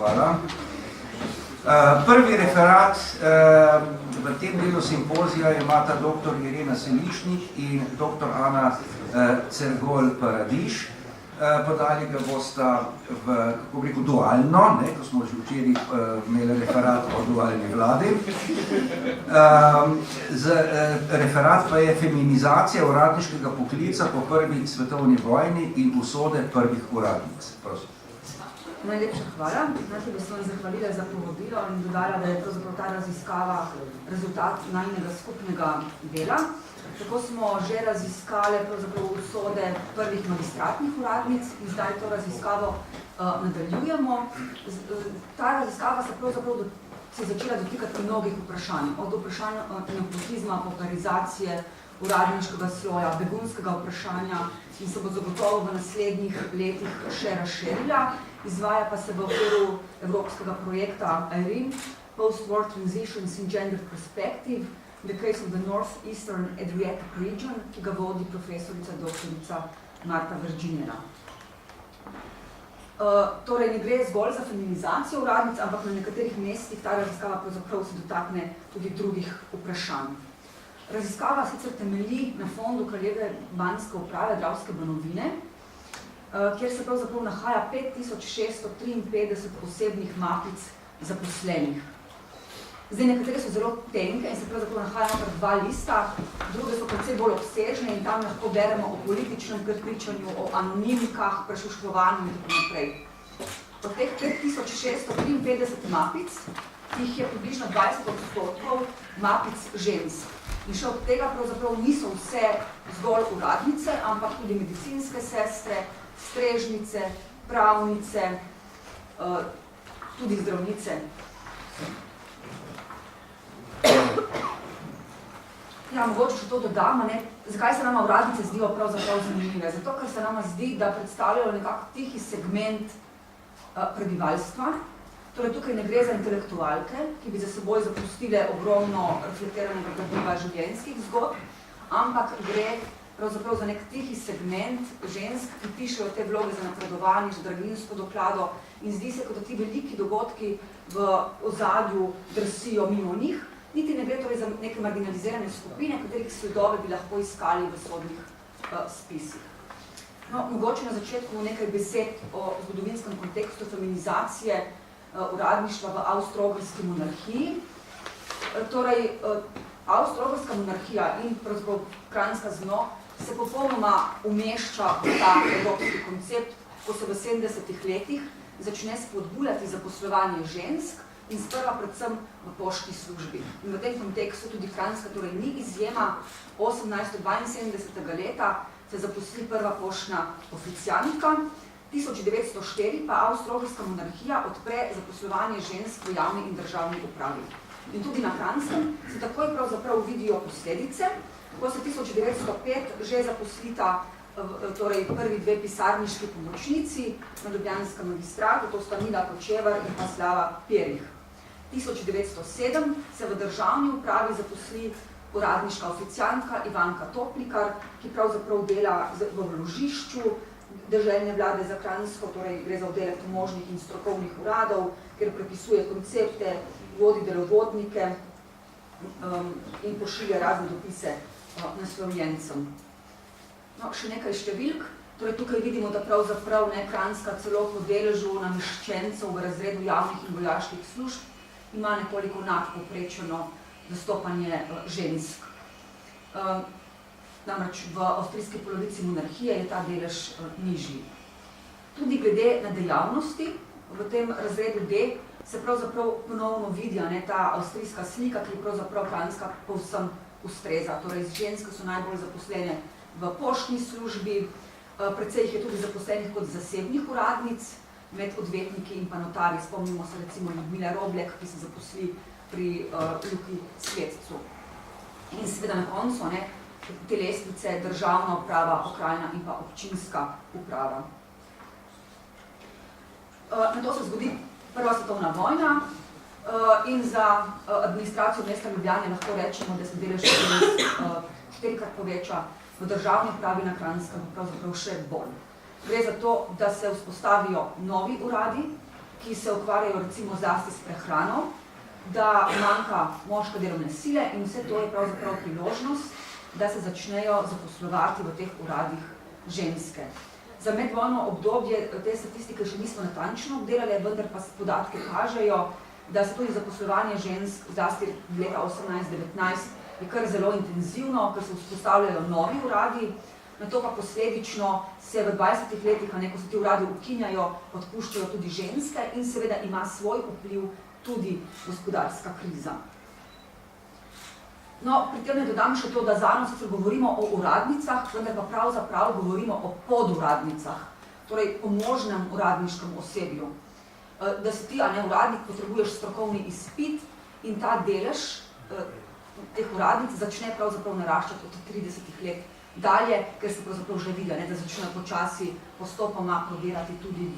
hvala. Prvi referat v tem delu simpozija imata dr. Irena Selišnik in dr. Ana Cergol-Paradiš. Podali ga bosta v, kako bi rekel, dualno, ko smo že včeraj imeli referat o dualni vladi. Referat pa je feminizacija uradniškega poklica po prvi svetovni vojni in usode prvih uradnic. Prosim. Najlepša hvala. Najprej bi se vam zahvalila za povabilo in dodala, da je pravzaprav ta raziskava rezultat najnega skupnega dela. Tako smo že raziskali pravzaprav usode prvih magistratnih uradnic in zdaj to raziskavo nadaljujemo. Ta raziskava se pravzaprav začela dotikati mnogih vprašanj. Od vprašanja nepotizma, pauperizacije, uradniškega sloja, begunskega vprašanja in se bo zagotovo v naslednjih letih še razširila. Izvaja pa se v okviru evropskega projekta IRENE, Post-War Transitions in Gender Perspective, in the case of the Northeastern Adriatic region, ki ga vodi profesorica doktorica Marta Virginera. Torej ne gre zgolj za feminizacijo uradnic, ampak na nekaterih mestih ta raziskava pravzaprav se dotakne tudi drugih vprašanj. Raziskava sicer temelji na fondu Kraljeve banjske uprave Dravske banovine, kjer se pravzaprav nahaja 5653 osebnih mapic zaposlenih. Zdaj, nekatere so zelo tenke in se pravzaprav nahajajo kar dva lista, druge so precej bolj obsežne in tam lahko beremo o političnem prepričanju, o anonimikah, prešuškovanju in tako naprej. Od teh 5653 mapic, jih je približno 20% mapic žensk. In še od tega pravzaprav niso vse zgolj uradnice, ampak tudi medicinske sestre, strežnice, pravnice, tudi zdravnice. Ja, mogoče še to dodam, zakaj se nama uradnice zdijo pravzaprav zanimive? Zato, ker se nama zdi, da predstavljajo nekako tihi segment prebivalstva. Torej, tukaj ne gre za intelektualke, ki bi za seboj zapustile ogromno reflektiranega gradiva življenjskih zgodb, ampak gre pravzaprav za nek tihi segment žensk, ki pišejo te vloge za napredovanje, za draginjsko doklado in zdi se, kot da ti veliki dogodki v ozadju drsijo mimo njih, niti ne gre torej za neke marginalizirane skupine, katerih sledove bi lahko iskali v sodnih spisih. No, mogoče na začetku nekaj besed o zgodovinskem kontekstu feminizacije uradništva v Avstro-Ogrski monarhiji. Torej, Avstro-Ogrska monarhija in pravzaprav Kranjska z njo se popolnoma umešča v ta evropski koncept, ko se v 70-ih letih začne spodbujati zaposlovanje žensk in sprva predvsem v poštni službi. In v tem kontekstu tudi Kranjska torej ni izjema. 1872. leta se zaposli prva poštna oficialka, 1904 pa Avstro-Ogrska monarhija odpre zaposlovanje žensk v javni in državni upravi. In tudi na Kranjskem se takoj pravzaprav vidijo posledice, ko se 1905 že zaposlita torej prvi dve pisarniški pomočnici na ljubljanskem magistratu, to sta Mila Kočevar in pa Slava Perih. 1907 se v državni upravi zaposli uradniška oficiantka Ivanka Toplikar, ki pravzaprav dela v vložišču deželne vlade za Kranjsko, torej gre za oddelek pomožnih in strokovnih uradov, kjer prepisuje koncepte, vodi delovodnike in pošilja razne dopise naslovljencem. No, še nekaj številk. Torej, tukaj vidimo, da pravzaprav Kranjska celo po deležu nameščencev v razredu javnih in vojaških služb ima nekoliko nadpovprečeno zastopanje žensk. Namreč v avstrijski polovici monarhije je ta delež nižji. Tudi glede na dejavnosti, v tem razredu D se pravzaprav ponovno vidi ta avstrijska slika, ki pravzaprav Kranjska povsem ustreza. Torej, ženske so najbolj zaposlene v poštni službi, precej jih je tudi zaposlenih kot zasebnih uradnic, med odvetniki in pa notarji. Spomnimo se recimo Ljudmile Roblek, ki se zaposli pri Luki Svetcu. In seveda na koncu te lestvice državna uprava, pokrajina in pa občinska uprava. Na to se zgodi Prva svetovna vojna in za administracijo mesta Ljubljane lahko rečemo, da se delež štirikrat poveča, v državni upravi na Kranjskem pravzaprav še bolj. Gre za to, da se vzpostavijo novi uradi, ki se ukvarjajo recimo zlasti s prehrano, da manjka moške delovne sile in vse to je pravzaprav priložnost, da se začnejo zaposlovati v teh uradih ženske. Za medvojno obdobje te statistike še nismo natančno obdelali, vendar pa podatke kažejo, da se tudi zaposlovanje žensk, zlasti leta 18-19, je kar zelo intenzivno, ker se vzpostavljajo novi uradi, na to pa posledično se v 20 letih, ko se ti uradi ukinjajo, odpuščajo tudi ženske in seveda ima svoj vpliv tudi gospodarska kriza. No, pri tem ne dodam še to, da zano sicer govorimo o uradnicah, vendar pa pravzaprav govorimo o poduradnicah, torej o možnem uradniškem osebju. Da si ti, uradnik, potrebuješ strokovni izpit in ta delež teh uradnic začne pravzaprav naraščati od 30 let dalje, ker se pravzaprav že vidi, da začnejo počasi postopoma prodirati tudi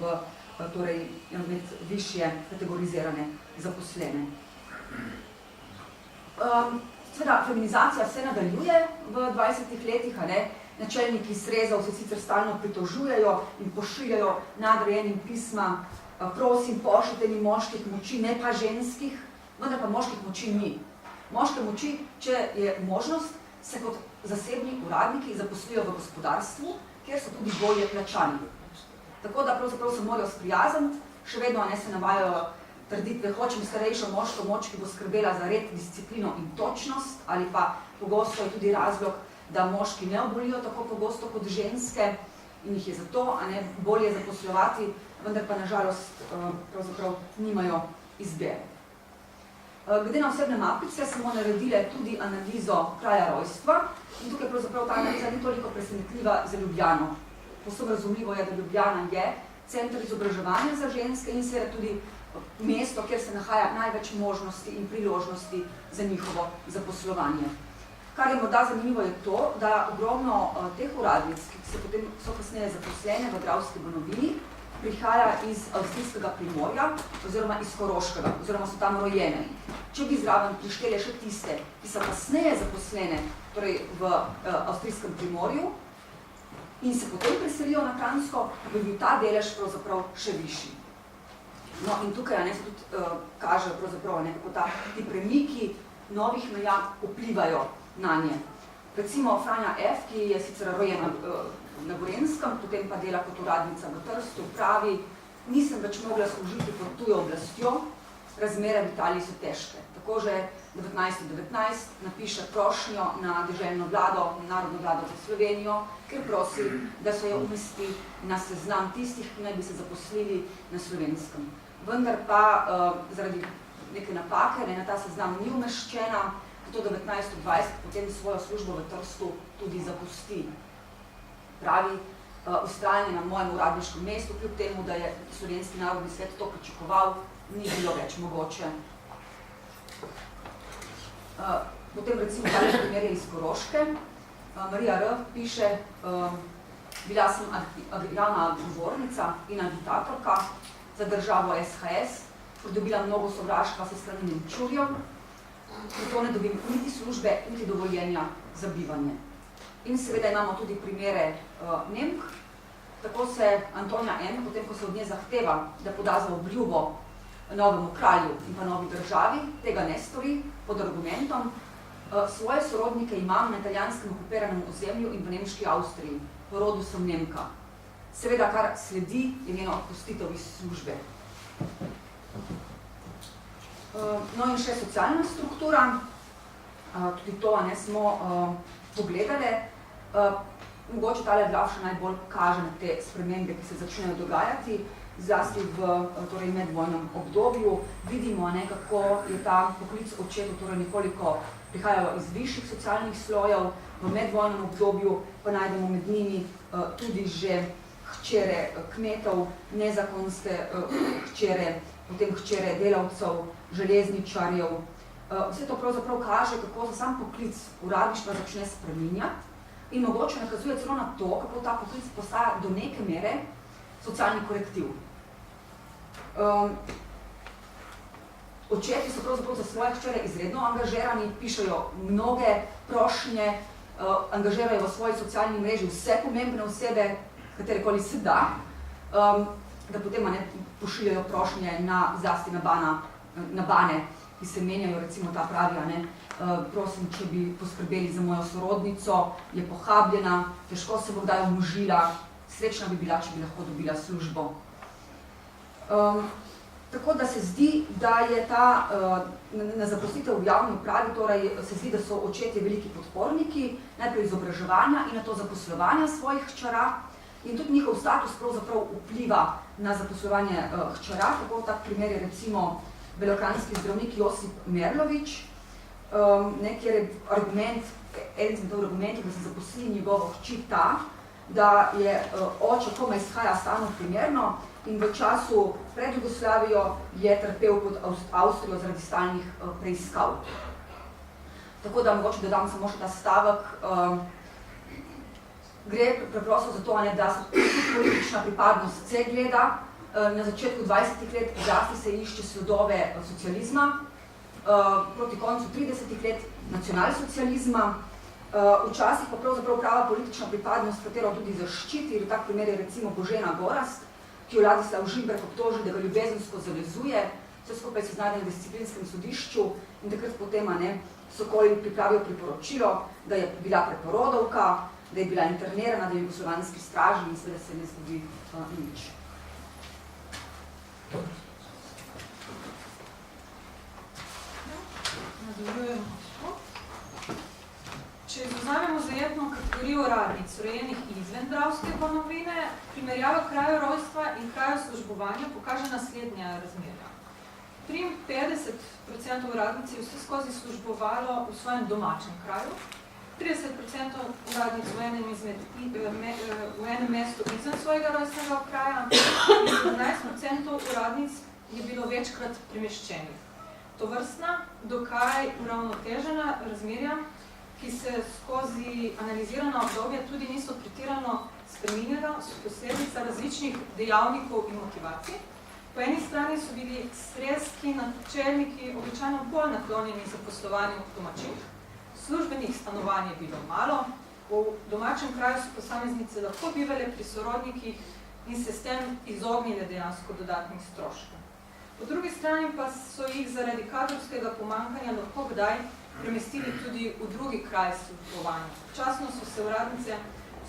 med višje kategorizirane zaposlene. Seveda, feminizacija se nadaljuje v 20 letih, načelniki srezov se sicer stalno pritožujejo in pošiljajo nadrejenim pisma, prosim, pošljite mi moških moči, ne pa ženskih, vendar pa moških moči ni. Moške moči, če je možnost, se kot zasebni uradniki zaposlijo v gospodarstvu, kjer so tudi bolje plačani. Tako da pravzaprav se morajo sprijazniti, še vedno se navajajo trditve, hočem starejšo moško moč, ki bo skrbela za red, disciplino in točnost, ali pa pogosto je tudi razlog, da moški ne obolijo tako pogosto kot ženske in jih je zato bolje zaposlovati, vendar pa nažalost pravzaprav nimajo izbere. Glede na osebne mapice smo naredili tudi analizo kraja rojstva in tukaj pravzaprav ta analiza ni toliko presenetljiva za Ljubljano. Povsem razumljivo je, da Ljubljana je center izobraževanja za ženske in seveda tudi mesto, kjer se nahaja največ možnosti in priložnosti za njihovo zaposlovanje. Kar je morda zanimivo je to, da ogromno teh uradnic, ki so kasneje zaposlene v Dravski Banovini, prihaja iz avstrijskega Primorja oziroma iz Koroškega, oziroma so tam rojene. Če bi zraven prišteli še tiste, ki so kasneje zaposlene, torej v avstrijskem Primorju, in se potem preselijo na Kranjsko, bi bil ta delež pravzaprav še višji. No, in tukaj se tudi kažejo pravzaprav kako ti premiki novih meja vplivajo na nje. Recimo Franja F., ki je sicer rojena na Gorenjskem, potem pa dela kot uradnica v Trstu, pravi, nisem več mogla služiti pod tujo oblastjo, razmere v Italiji so težke. Tako že 1919 napiše prošnjo na deželno vlado, narodno vlado za Slovenijo, ker prosi, da se jo umesti na seznam tistih, ki naj bi se zaposlili na Slovenskem. Vendar pa zaradi neke napake na ta seznam ni umeščena, zato 1920 potem svojo službo v Trstu tudi zapusti. Pravi, vztrajanje na mojem uradniškem mestu, kljub temu, da je Slovenski narodni svet to pričakoval, ni bilo več mogoče. Potem recimo tale primer je iz Koroške. Marija R. piše, bila sem javna govornica in agitatorka za državo SHS, pridobila mnogo sovraštva se strani Nemčurjev, zato ne dobim niti službe, niti dovoljenja za bivanje. In seveda imamo tudi primere Nemk. Tako se Antonija M., potem ko se od nje zahteva, da poda za obljubo novemu kralju in pa novi državi, tega ne stori pod argumentom, svoje sorodnike imam na italijanskem okupiranem ozemlju in v nemški Avstriji, po rodu sem Nemka. Seveda, kar sledi, je njeno odpustitev iz službe. No in še socialna struktura, tudi to smo pogledali. Mogoče tale graf še najbolj kaže na te spremembe, ki se začnejo dogajati, zlasti v medvojnem obdobju. Vidimo, kako je ta poklic očetov nekoliko prihajajo iz višjih socialnih slojev, v medvojnem obdobju pa najdemo med njimi tudi že hčere kmetov, nezakonske hčere, potem hčere delavcev, železničarjev. Vse to pravzaprav kaže, kako se sam poklic uradništva začne spreminjati in mogoče nakazuje celo na to, kako ta poklic postaja do neke mere socialni korektiv. Očeti so pravzaprav za svoje hčere izredno angažirani, pišejo mnoge prošnje, angažirajo v svoji socialni mreži vse pomembne osebe, katerekoli se da. da potem pošiljajo prošnje zlasti na bane, ki se menjajo, recimo ta pravi, prosim, če bi poskrbeli za mojo sorodnico, je pohabljena, težko se bo kdaj omožila, srečna bi bila, če bi lahko dobila službo. Tako da se zdi, da je ta na zaposlitev v javni upravi, torej se zdi, da so očetje veliki podporniki, najprej izobraževanja in na to zaposlovanja svojih hčera in tudi njihov status pravzaprav vpliva na zaposlovanje hčera. Tako tak primer je recimo belokranjski zdravnik Josip Merlovič, kjer je argument, eden izmed argumentov, da se zaposli njegovo hči ta, da je oče komaj izhaja stalno primerno in v času pred Jugoslavijo je trpel pod Avstrijo zaradi stalnih preiskav. Tako da mogoče dodam samo še ta stavek. Gre preprosto za to, da se politična pripadnost se gleda. Na začetku 20. let zlasti se išče sledove socializma, proti koncu 30. let nacionalsocializma. Včasih pa pravzaprav prava politična pripadnost, katero tudi zaščiti, v tak primer je recimo Božena Gorazd, ki jo Ladislav Žimberk obtoži, da ga ljubezensko zavezuje, vse skupaj se znajde na disciplinskem sodišču in takrat potem Sokol pripravijo priporočilo, da je bila preporodovka, da je bila internirana, da je v jugoslovanski straži in seveda se ne zgodi nič. Nadaljujemo. Če izvzamemo zajetno kategorijo uradnic, rojenih izven dravske domovine, primerjava kraju rojstva in kraju službovanja pokaže naslednja razmerja. 53% uradnic je vse skozi službovalo v svojem domačem kraju, 30% uradnic v enem mestu izven svojega rojstnega kraja in 11% uradnic je bilo večkrat premeščenih. Tovrstna, dokaj uravnotežena razmerja, ki se skozi analizirano obdobje tudi niso pretirano spreminjala, so posledica različnih dejavnikov in motivacij. Po eni strani so bili strelski načelniki običajno bolj naklonjeni zaposlovanju domačih, službenih stanovanj je bilo malo, v domačem kraju so posameznice lahko bivale pri sorodnikih in se s tem izognile dejansko dodatnih stroškov. Po drugi strani pa so jih zaradi kadrovskega pomanjkanja lahko kdaj premestili tudi v drugi kraj službovanja. Včasno so se uradnice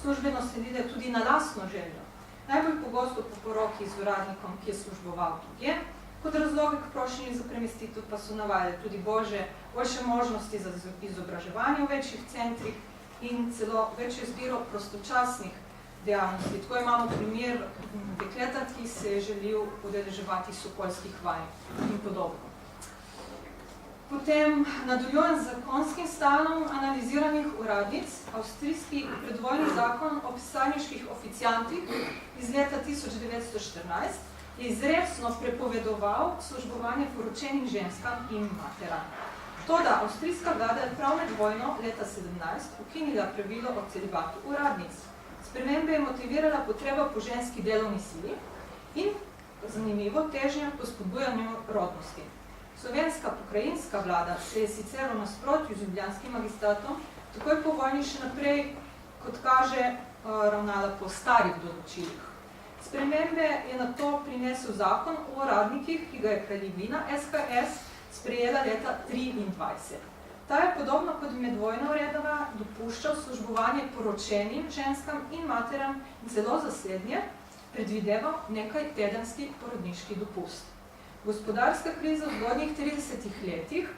službeno selile tudi na lastno željo. Najbolj pogosto po poroki z uradnikom, ki je služboval drugje. Kot razloge k prošnji za premestitev pa so navajali tudi boljše možnosti za izobraževanje v večjih centrih in celo večjo izbiro prostočasnih dejavnosti. Tako imamo primer dekleta, ki se je želel udeleževati sokolskih vaj in podobno. Potem nadaljujem z zakonskim stanom analiziranih uradnic. Avstrijski predvojni zakon o pisarniških oficiantih iz leta 1914 je izrecno prepovedoval službovanje poročenim ženskam in materam. Toda avstrijska vlada je prav med vojno leta 17 ukinila pravilo o celibatu uradnic. Spremembe je motivirala potreba po ženski delovni sili in, zanimivo, težnja po spodbujanju rodnosti. Slovenska pokrajinska vlada se je sicer v nasprotju z ljubljanskim magistratom takoj po vojni še naprej, kot kaže, ravnala po starih določilih. Spremembe je nato prinesel zakon o uradnikih, ki ga je kraljevina SHS sprejela leta 1923. Ta je podobno kot medvojna uredba dopuščal službovanje poročenim ženskam in materam in celo za slednje predvideval nekaj tedenski porodniški dopust. Gospodarska kriza v zgodnjih 30 letih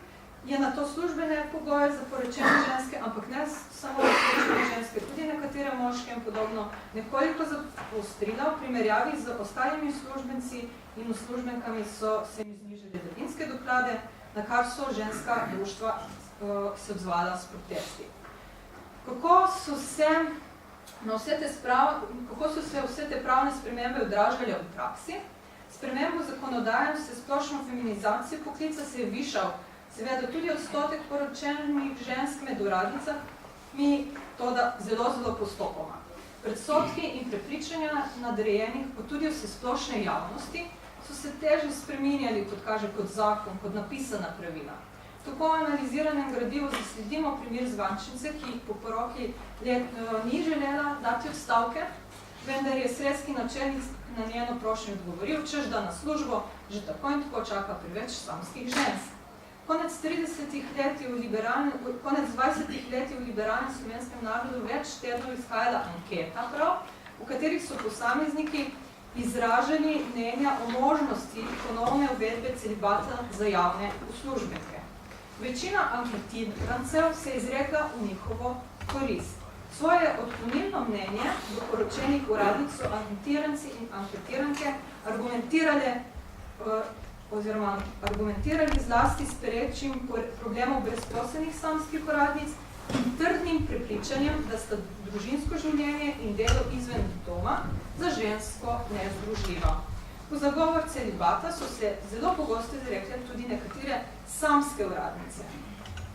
je na to službene pogoje za poročene ženske, ampak ne samo poročene ženske, tudi nekatere moške in podobno, nekoliko zaostrila v primerjavi z ostalimi službenci in uslužbenkami so se jim znižali detinske doklade, na kar so ženska društva se odzvala s protesti. Kako so se vse te pravne spremembe odražale v praksi? Spremembo zakonodajem se splošno feminizacijo poklica se je višal, seveda tudi odstotek poročenih žensk med uradnicami, toda zelo postopoma. Predsodki in prepričanja nadrejenih, pa tudi vse splošne javnosti, so se teže spreminjali, kot kaže, kot zakon, kot napisana pravila. Tako analiziranem gradivu zasledimo primer zvančnice, ki po poroki ni želela dati odstavke, vendar je sredski načelnik na njeno prošnjo odgovoril, češ da na službo že tako in tako čaka preveč samskih žensk. Konec 20 let je v liberalnem slovenskem narodu več tednov izhajala anketa prav, v katerih so posamezniki izraženi mnenja o možnosti ponovne uvedbe celibata za javne uslužbenke. Večina anketirancev se je izrekla v njihovo korist. Svoje odklonilno mnenje do poročenih uradnic so anketiranci in anketiranke argumentirali zlasti s perečim problemom brezposelnih samskih uradnic in trdnim prepričanjem, da sta družinsko življenje in delo izven doma za žensko nezdružljiva. V zagovor celibata so se zelo pogosto izrekle tudi nekatere samske uradnice.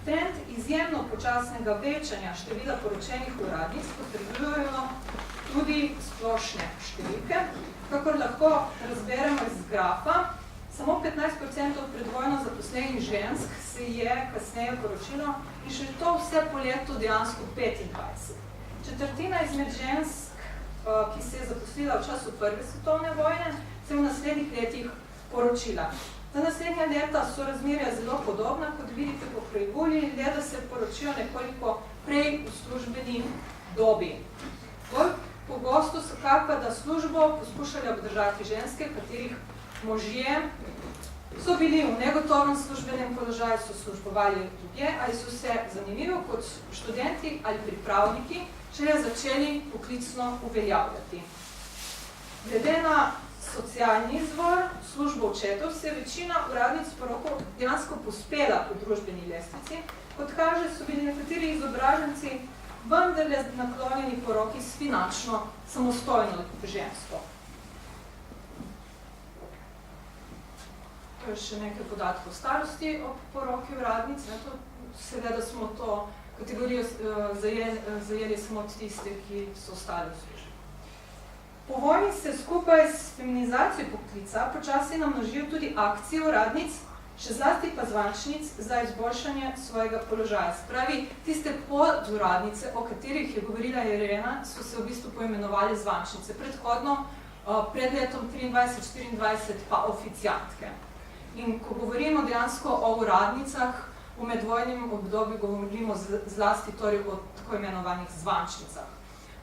Trend izjemno počasnega večanja števila poročenih uradnic potrjujejo tudi splošne številke, kakor lahko razberemo iz grafa. Samo 15% predvojno zaposlenih žensk se je kasneje poročilo in še to vse po letu dejansko 25. Četrtina izmed žensk, ki se je zaposlila v času Prve svetovne vojne, se v naslednjih letih poročila. Za naslednja leta so razmerja zelo podobna, kot vidite po krajevoli, le da se poročijo nekoliko prej v službeni dobi. Bolj pogosto so kakva, da službo poskušali obdržati ženske, katerih možje so bili v negotovnem službenem položaju, so službovali drugje ali so se, zanimivo, kot študenti ali pripravniki, šele začeli poklicno uveljavljati. Glede na socialni izvor, službo očetov, se je večina uradnic porokov dejansko pospela po družbeni lestvici. Kot kaže, so bili nekateri izobraženci vendarle naklonjeni poroki s finančno samostojno žensko. To je še nekaj podatkov o starosti ob poroki uradnic. Seveda smo to kategorijo zajeli samo tiste, ki so ostali v službi. Po vojni se skupaj s feminizacijo poklica počasi namnožijo tudi akcije uradnic, še zlasti pa zvančnic za izboljšanje svojega položaja. Spravi, tiste poduradnice, o katerih je govorila Irena, so se v bistvu poimenovali zvančnice. Predhodno, pred letom 23-24 pa oficiantke. In ko govorimo dejansko o uradnicah, v medvojnem obdobju govorimo zlasti torej o tako imenovanih zvančnicah.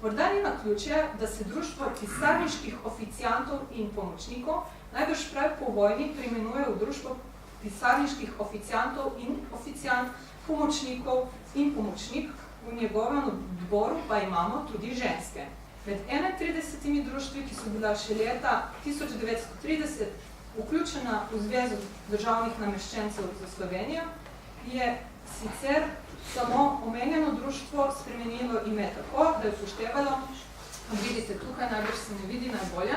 Morda ni naključje, da se društvo pisarniških oficiantov in pomočnikov najbrž prav po vojni preimenuje v društvo pisarniških oficiantov in oficiant, pomočnikov in pomočnik. V njegovem odboru pa imamo tudi ženske. Med 31 društvi, ki so bila še leta 1930 vključena v Zvezo državnih nameščencev za Slovenijo, je sicer samo omenjeno društvo spremenilo ime tako, da je upoštevalo, vidite tukaj, najbrž se ne vidi najbolje,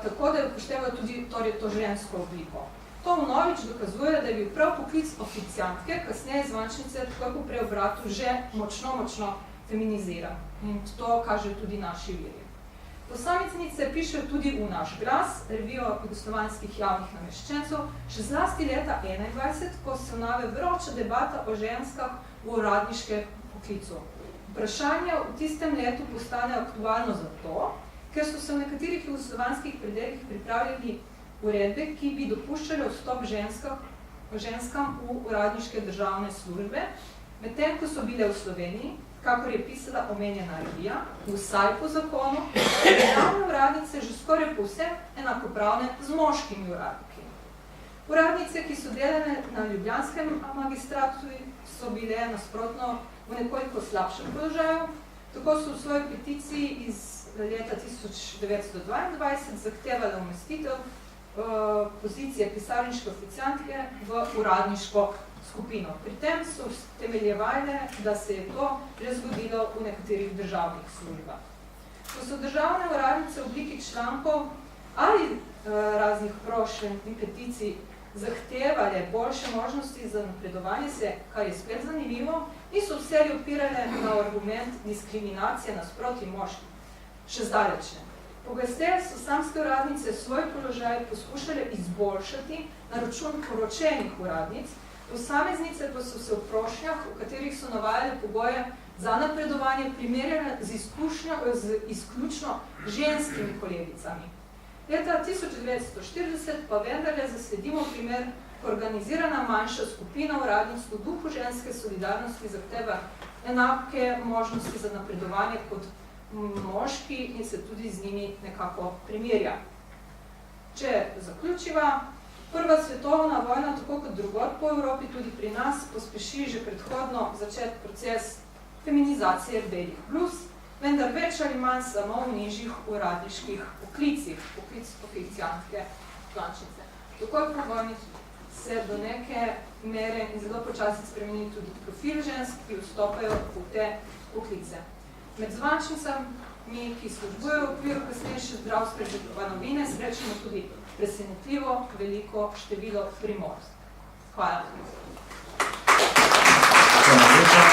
tako da je upoštevalo tudi to žensko obliko. To vnovič dokazuje, da je bil prav poklic oficiantke, kasneje zvančnice, tako po preobratu, že močno feminiziran. In to kaže tudi naši viri. Posameznice pišejo tudi v Naš glas, revijo jugoslovanskih javnih nameščencev, še zlasti leta 21, ko se vnave vroča debata o ženskah v uradniškem poklicu. Vprašanje v tistem letu postane aktualno zato, ker so se v nekaterih jugoslovanskih predelih pripravljali uredbe, ki bi dopuščali vstop ženskam v uradniške državne službe, medtem ko so bile v Sloveniji, kakor je pisala omenjena revija, vsaj po zakonu, državne uradnice že skoraj povsem enakopravne z moškimi uradniki. Uradnice, ki so delane na ljubljanskem magistratu, so bile nasprotno v nekoliko slabšem položaju. Tako so v svoji peticiji iz leta 1922 zahtevali umestitev pozicije pisarniške oficiantke v uradniško skupino. Pri tem so temeljevali, da se je to že zgodilo v nekaterih državnih službah. Ko so državne uradnice v obliki člankov ali raznih prošenj in peticij zahtevale boljše možnosti za napredovanje se, kar je spet zanimivo, niso vse opirale na argument diskriminacije nasproti moških. Še zdaleč ne. Pogosteje so samske uradnice svoj položaj poskušale izboljšati na račun poročenih uradnic, Posameznice pa so se v prošnjah, v katerih so navajali pogoje za napredovanje, primerjale z izključno ženskimi kolegicami. Leta 1940 pa vendarle zasledimo primer, ko organizirana manjša skupina uradnic v duhu ženske solidarnosti zahteva enake možnosti za napredovanje kot moški in se tudi z njimi nekako primerja. Če zaključiva, Prva svetovna vojna, tako kot drugod po Evropi, tudi pri nas, pospeši že predhodno začet proces feminizacije belih bluz, vendar več ali manj samo v nižjih uradniških poklicih, poklic oficiantke, klančnice. Takoj po vojni se do neke mere in zelo počasi spremeni tudi profil žensk, ki vstopajo v te poklice. Med zvančnicami, ki službujejo v okviru kasnejše zdravstvene panovine, srečamo tudi presenetljivo veliko število primorstv. Hvala. Hvala lepa.